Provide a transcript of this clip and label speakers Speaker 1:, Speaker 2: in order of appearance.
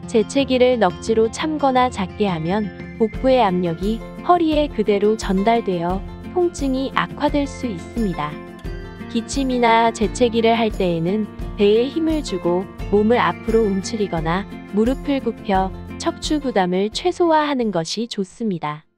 Speaker 1: 재채기를 넋지로 참거나 작게 하면 복부의 압력이 허리에 그대로 전달되어 통증이 악화될 수 있습니다. 기침이나 재채기를 할 때에는 배에 힘을 주고 몸을 앞으로 움츠리거나 무릎을 굽혀 척추 부담을 최소화하는 것이 좋습니다.